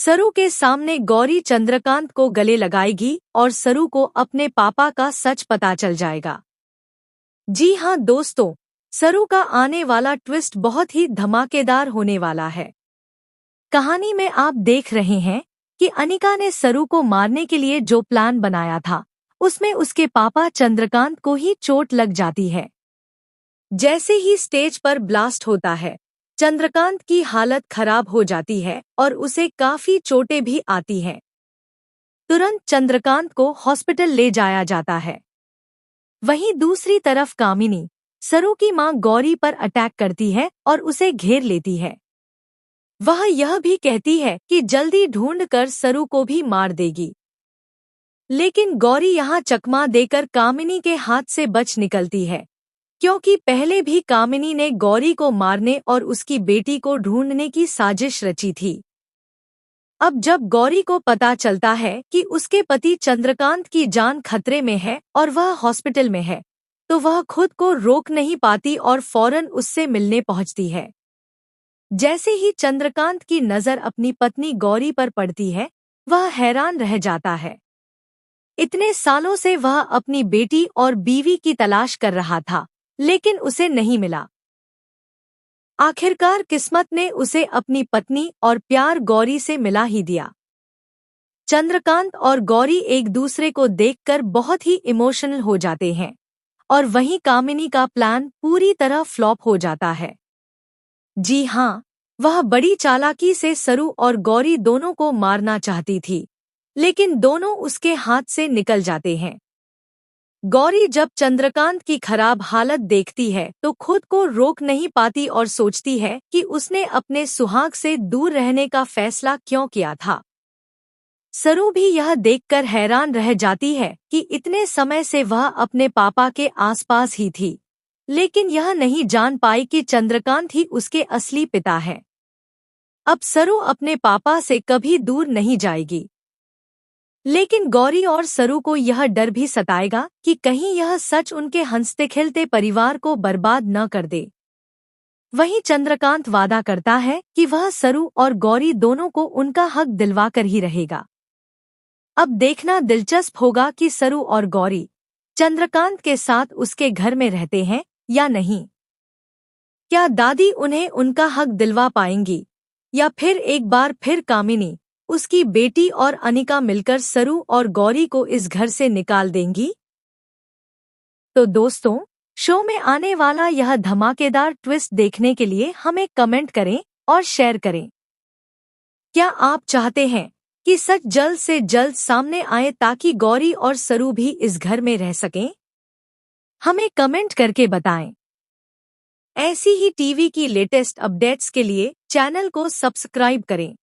सरू के सामने गौरी चंद्रकांत को गले लगाएगी और सरू को अपने पापा का सच पता चल जाएगा। जी हाँ दोस्तों, सरू का आने वाला ट्विस्ट बहुत ही धमाकेदार होने वाला है। कहानी में आप देख रहे हैं कि अनिका ने सरू को मारने के लिए जो प्लान बनाया था, उसमें उसके पापा चंद्रकांत को ही चोट लग जाती है। जैसे ही स्टेज पर ब्लास्ट होता है, चंद्रकांत की हालत खराब हो जाती है और उसे काफी चोटें भी आती हैं। तुरंत चंद्रकांत को हॉस्पिटल ले जाया जाता है। वहीं दूसरी तरफ कामिनी सरू की मां गौरी पर अटैक करती है और उसे घेर लेती है। वह यह भी कहती है कि जल्दी ढूंढकर सरू को भी मार देगी, लेकिन गौरी यहां चकमा देकर कामिनी के हाथ से बच निकलती है, क्योंकि पहले भी कामिनी ने गौरी को मारने और उसकी बेटी को ढूंढने की साजिश रची थी। अब जब गौरी को पता चलता है कि उसके पति चंद्रकांत की जान खतरे में है और वह हॉस्पिटल में है, तो वह खुद को रोक नहीं पाती और फौरन उससे मिलने पहुंचती है। जैसे ही चंद्रकांत की नज़र अपनी पत्नी गौरी पर पड़ती है, वह हैरान रह जाता है। इतने सालों से वह अपनी बेटी और बीवी की तलाश कर रहा था, लेकिन उसे नहीं मिला। आखिरकार किस्मत ने उसे अपनी पत्नी और प्यार गौरी से मिला ही दिया। चंद्रकांत और गौरी एक दूसरे को देखकर बहुत ही इमोशनल हो जाते हैं और वहीं कामिनी का प्लान पूरी तरह फ्लॉप हो जाता है। जी हाँ, वह बड़ी चालाकी से सरू और गौरी दोनों को मारना चाहती थी, लेकिन दोनों उसके हाथ से निकल जाते हैं। गौरी जब चंद्रकांत की खराब हालत देखती है तो खुद को रोक नहीं पाती और सोचती है कि उसने अपने सुहाग से दूर रहने का फैसला क्यों किया था। सरू भी यह देखकर हैरान रह जाती है कि इतने समय से वह अपने पापा के आसपास ही थी, लेकिन यह नहीं जान पाई कि चंद्रकांत ही उसके असली पिता है। अब सरू अपने पापा से कभी दूर नहीं जाएगी, लेकिन गौरी और सरू को यह डर भी सताएगा कि कहीं यह सच उनके हंसते खेलते परिवार को बर्बाद न कर दे। वहीं चंद्रकांत वादा करता है कि वह सरू और गौरी दोनों को उनका हक दिलवा कर ही रहेगा। अब देखना दिलचस्प होगा कि सरू और गौरी चंद्रकांत के साथ उसके घर में रहते हैं या नहीं। क्या दादी उन्हें उनका हक दिलवा पाएंगी, या फिर एक बार फिर कामिनी, उसकी बेटी और अनिका मिलकर सरू और गौरी को इस घर से निकाल देंगी? तो दोस्तों, शो में आने वाला यह धमाकेदार ट्विस्ट देखने के लिए हमें कमेंट करें और शेयर करें। क्या आप चाहते हैं कि सच जल्द से जल्द सामने आए ताकि गौरी और सरू भी इस घर में रह सकें? हमें कमेंट करके बताएं। ऐसी ही टीवी की लेटेस्ट अपडेट्स के लिए चैनल को सब्सक्राइब करें।